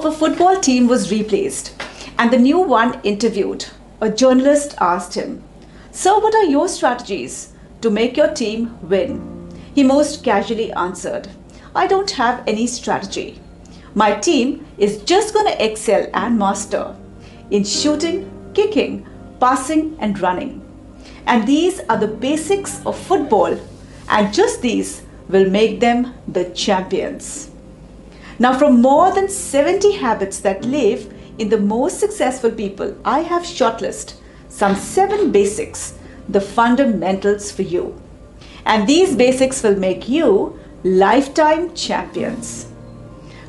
a football team was replaced and the new one interviewed, a journalist asked him, "Sir, what are your strategies to make your team win?" He most casually answered, "I don't have any strategy. My team is just going to excel and master in shooting, kicking, passing and running. And these are the basics of football, and just these will make them the champions." Now, from more than 70 habits that live in the most successful people, I have shortlisted some 7 basics, the fundamentals for you. And these basics will make you lifetime champions.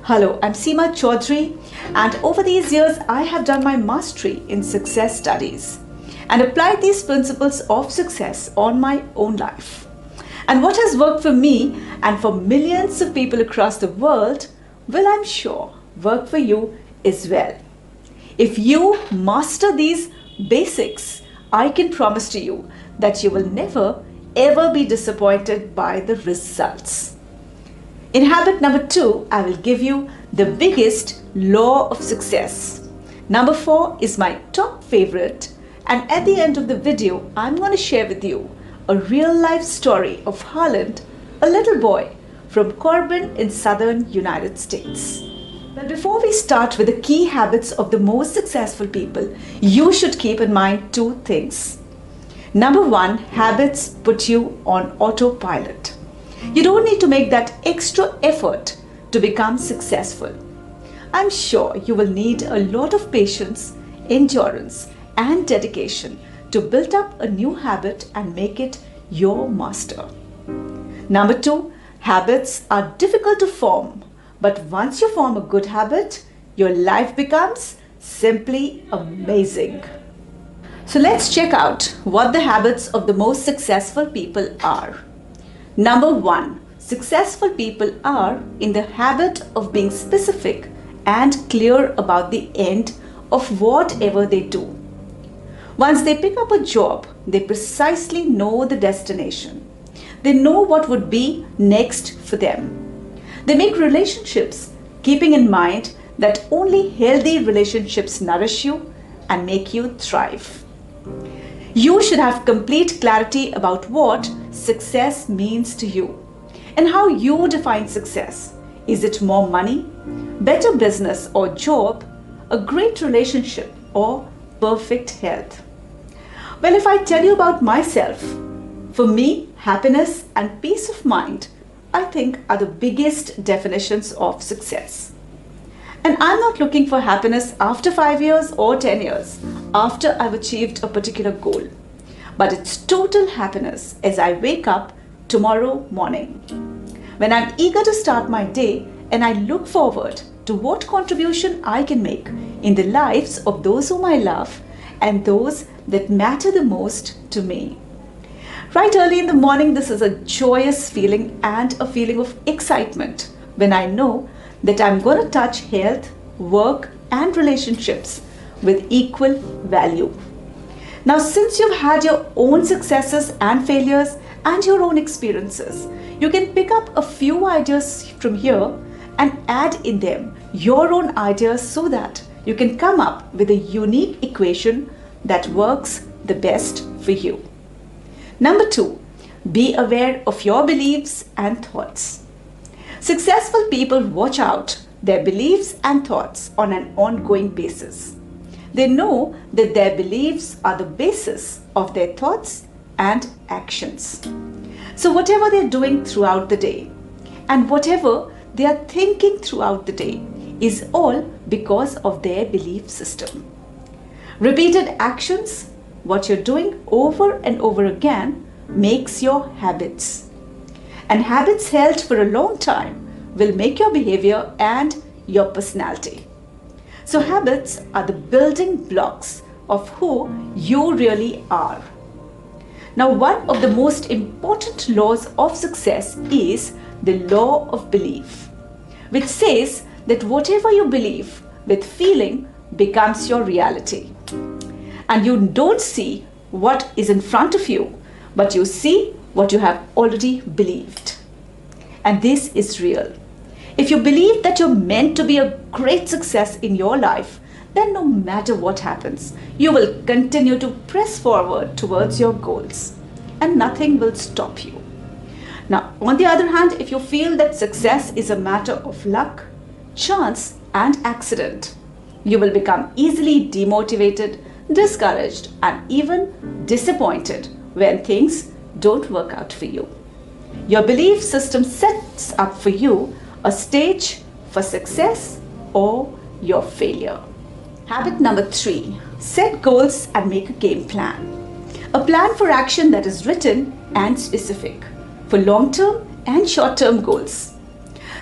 Hello, I'm Seema Chaudhary, and over these years I have done my mastery in success studies and applied these principles of success on my own life. And what has worked for me and for millions of people across the world will, I'm sure, work for you as well. If you master these basics, I can promise to you that you will never ever be disappointed by the results. In habit number 2, I will give you the biggest law of success. Number 4 is my top favorite, and at the end of the video, I'm going to share with you a real life story of Haaland, a little boy from Corbin in southern United States. But before we start with the key habits of the most successful people, you should keep in mind 2 things. Number 1, habits put you on autopilot. You don't need to make that extra effort to become successful. I'm sure you will need a lot of patience, endurance, and dedication to build up a new habit and make it your master. Number 2, habits are difficult to form, but once you form a good habit, your life becomes simply amazing. So let's check out what the habits of the most successful people are. Number 1, successful people are in the habit of being specific and clear about the end of whatever they do. Once they pick up a job, they precisely know the destination. They know what would be next for them. They make relationships, keeping in mind that only healthy relationships nourish you and make you thrive. You should have complete clarity about what success means to you and how you define success. Is it more money, better business or job, a great relationship, or perfect health? Well, if I tell you about myself, for me, happiness and peace of mind, I think, are the biggest definitions of success. And I'm not looking for happiness after 5 years or 10 years after I've achieved a particular goal, but it's total happiness as I wake up tomorrow morning, when I'm eager to start my day and I look forward to what contribution I can make in the lives of those whom I love and those that matter the most to me. Right early in the morning, this is a joyous feeling and a feeling of excitement when I know that I'm going to touch health, work and relationships with equal value. Now, since you've had your own successes and failures and your own experiences, you can pick up a few ideas from here and add in them your own ideas so that you can come up with a unique equation that works the best for you. Number 2, be aware of your beliefs and thoughts. Successful people watch out their beliefs and thoughts on an ongoing basis. They know that their beliefs are the basis of their thoughts and actions. So whatever they're doing throughout the day and whatever they are thinking throughout the day is all because of their belief system. Repeated actions, what you're doing over and over again, makes your habits. And habits held for a long time will make your behavior and your personality. So habits are the building blocks of who you really are. Now, one of the most important laws of success is the law of belief, which says that whatever you believe with feeling becomes your reality. And you don't see what is in front of you, but you see what you have already believed. And this is real. If you believe that you're meant to be a great success in your life, then no matter what happens, you will continue to press forward towards your goals and nothing will stop you. Now, on the other hand, if you feel that success is a matter of luck, chance, and accident, you will become easily demotivated, discouraged, and even disappointed when things don't work out for you. Your belief system sets up for you a stage for success or your failure. Habit number 3, set goals and make a game plan. A plan for action that is written and specific for long-term and short-term goals.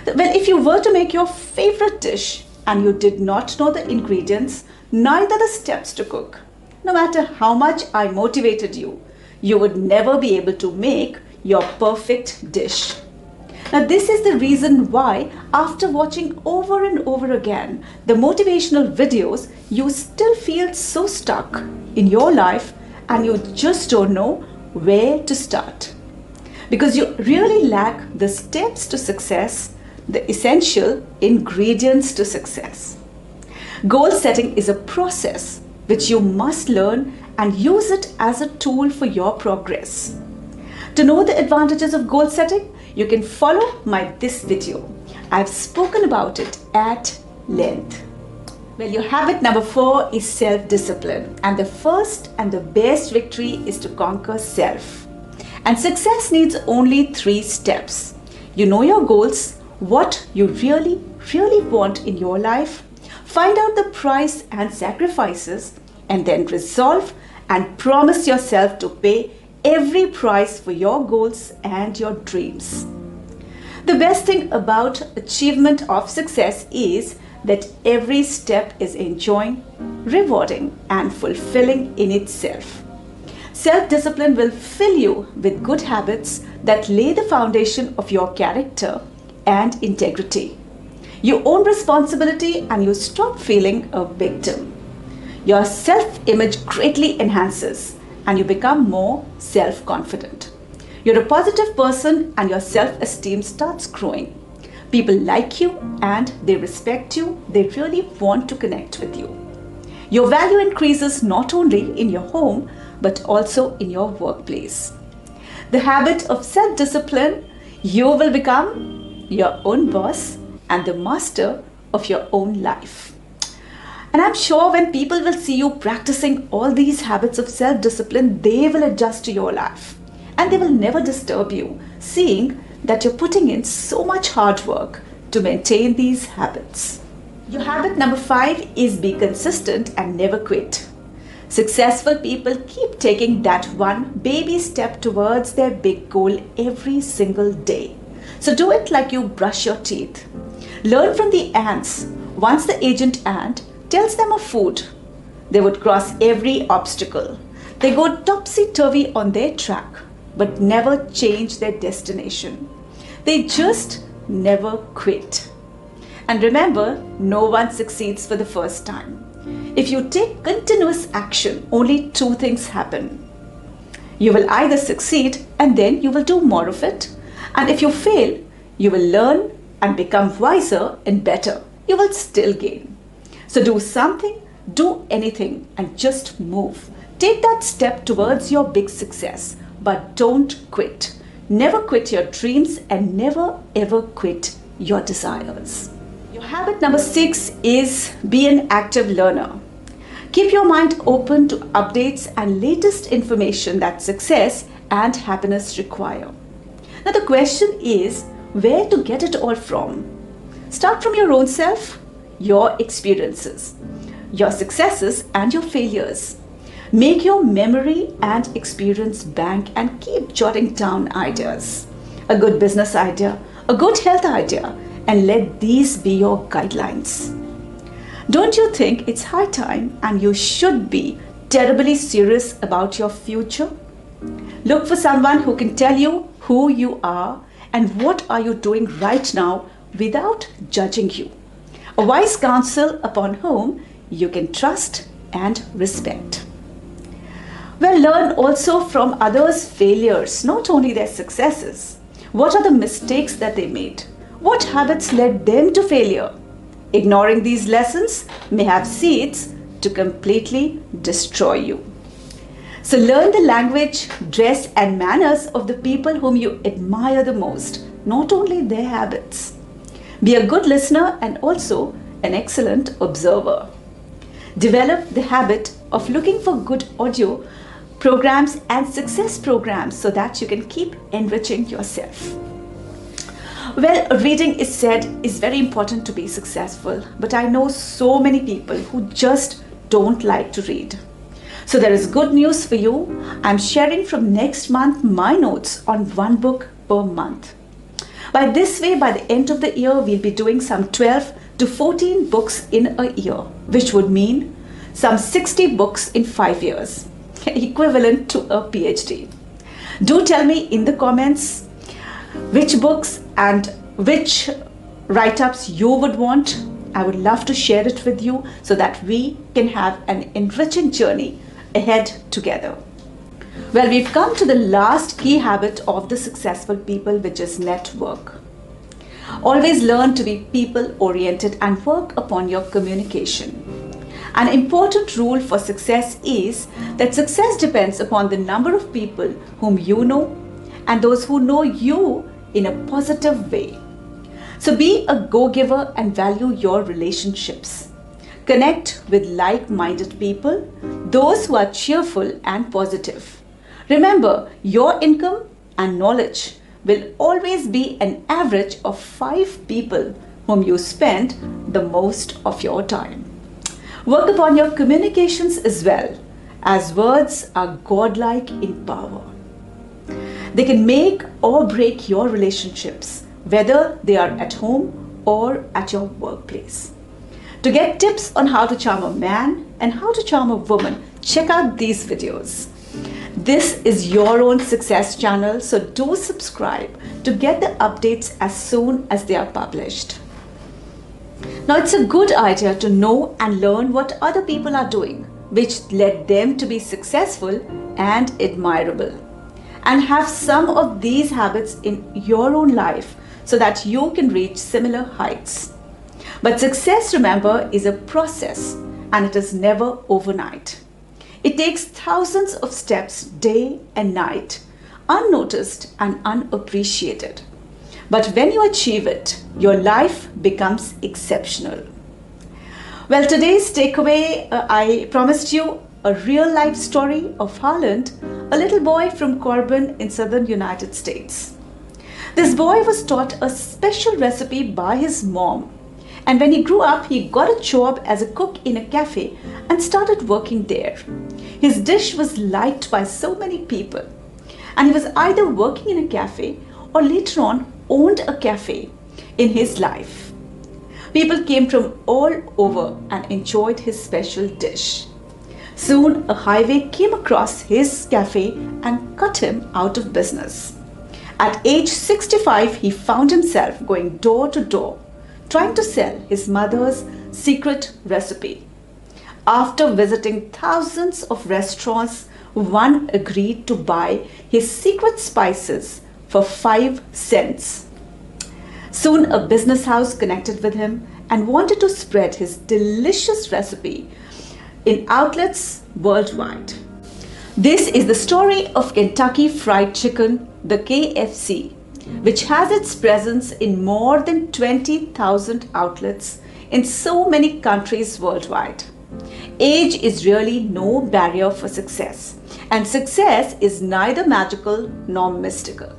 Well, if you were to make your favorite dish and you did not know the ingredients, neither the steps to cook, no matter how much I motivated you, you would never be able to make your perfect dish. Now, this is the reason why, after watching over and over again the motivational videos, you still feel so stuck in your life and you just don't know where to start. Because you really lack the steps to success, the essential ingredients to success. Goal setting is a process which you must learn and use it as a tool for your progress. To know the advantages of goal setting, you can follow this video. I've spoken about it at length. Well, your habit number 4 is self-discipline. And the first and the best victory is to conquer self. And success needs only 3 steps. You know your goals, what you really want in your life, find out the price and sacrifices, and then resolve and promise yourself to pay every price for your goals and your dreams. The best thing about achievement of success is that every step is enjoying, rewarding, and fulfilling in itself. Self-discipline will fill you with good habits that lay the foundation of your character and integrity. You own responsibility and you stop feeling a victim. Your self-image greatly enhances and you become more self-confident. You're a positive person and your self-esteem starts growing. People like you and they respect you. They really want to connect with you. Your value increases not only in your home but also in your workplace. The habit of self-discipline, you will become your own boss and the master of your own life. And I'm sure when people will see you practicing all these habits of self-discipline, they will adjust to your life and they will never disturb you, seeing that you're putting in so much hard work to maintain these habits. Your habit number 5 is be consistent and never quit. Successful people keep taking that one baby step towards their big goal every single day. So do it like you brush your teeth. Learn from the ants. Once the agent ant tells them of food, they would cross every obstacle. They go topsy-turvy on their track, but never change their destination. They just never quit. And remember, no one succeeds for the first time. If you take continuous action, only 2 things happen. You will either succeed and then you will do more of it. And if you fail, you will learn and become wiser and better. You will still gain. So do something, do anything, and just move. Take that step towards your big success, but don't quit. Never quit your dreams and never ever quit your desires. Your habit number 6 is be an active learner. Keep your mind open to updates and latest information that success and happiness require. Now the question is where to get it all from. Start from your own self, your experiences, your successes and your failures. Make your memory and experience bank and keep jotting down ideas. A good business idea, a good health idea, and let these be your guidelines. Don't you think it's high time and you should be terribly serious about your future? Look for someone who can tell you who you are and what are you doing right now without judging you. A wise counsel upon whom you can trust and respect. Well, learn also from others' failures, not only their successes. What are the mistakes that they made? What habits led them to failure? Ignoring these lessons may have seeds to completely destroy you. So learn the language, dress, and manners of the people whom you admire the most, not only their habits. Be a good listener and also an excellent observer. Develop the habit of looking for good audio programs and success programs so that you can keep enriching yourself. Well, reading is said is very important to be successful, but I know so many people who just don't like to read. So there is good news for you. I'm sharing from next month my notes on one book per month. By this way, by the end of the year, we'll be doing some 12 to 14 books in a year, which would mean some 60 books in 5 years, equivalent to a PhD. Do tell me in the comments which books and which write-ups you would want. I would love to share it with you so that we can have an enriching journey ahead together. Well, we've come to the last key habit of the successful people, which is network. Always learn to be people-oriented and work upon your communication. An important rule for success is that success depends upon the number of people whom you know and those who know you in a positive way. So be a go-giver and value your relationships. Connect with like-minded people, those who are cheerful and positive. Remember, your income and knowledge will always be an average of 5 people whom you spend the most of your time. Work upon your communications as well, as words are godlike in power. They can make or break your relationships, whether they are at home or at your workplace. To get tips on how to charm a man and how to charm a woman, check out these videos. This is your own success channel, so do subscribe to get the updates as soon as they are published. Now, it's a good idea to know and learn what other people are doing, which led them to be successful and admirable. And have some of these habits in your own life so that you can reach similar heights. But success, remember, is a process and it is never overnight. It takes thousands of steps day and night, unnoticed and unappreciated. But when you achieve it, your life becomes exceptional. Well, today's takeaway, I promised you a real life story of Harland, a little boy from Corbin in southern United States. This boy was taught a special recipe by his mom. And when he grew up, he got a job as a cook in a cafe and started working there. His dish was liked by so many people. And he was either working in a cafe or later on owned a cafe in his life. People came from all over and enjoyed his special dish. Soon a highway came across his cafe and cut him out of business. At age 65, he found himself going door to door, trying to sell his mother's secret recipe. After visiting thousands of restaurants, one agreed to buy his secret spices for 5 cents. Soon a business house connected with him and wanted to spread his delicious recipe in outlets worldwide. This is the story of Kentucky Fried Chicken, the KFC, which has its presence in more than 20,000 outlets in so many countries worldwide. Age is really no barrier for success, and success is neither magical nor mystical.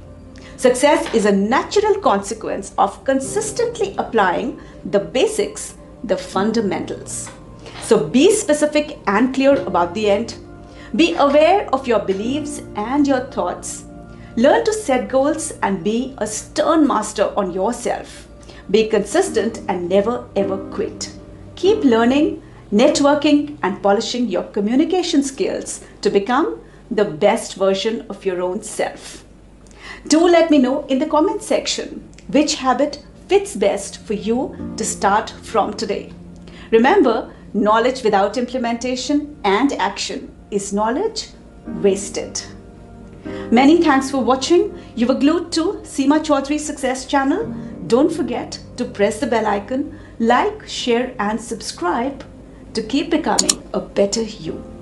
Success is a natural consequence of consistently applying the basics, the fundamentals. So be specific and clear about the end. Be aware of your beliefs and your thoughts. Learn to set goals and be a stern master on yourself. Be consistent and never ever quit. Keep learning, networking and polishing your communication skills to become the best version of your own self. Do let me know in the comment section which habit fits best for you to start from today. Remember, knowledge without implementation and action is knowledge wasted. Many thanks for watching. You were glued to Seema Chaudhary Success Channel. Don't forget to press the bell icon, like, share, and subscribe to keep becoming a better you.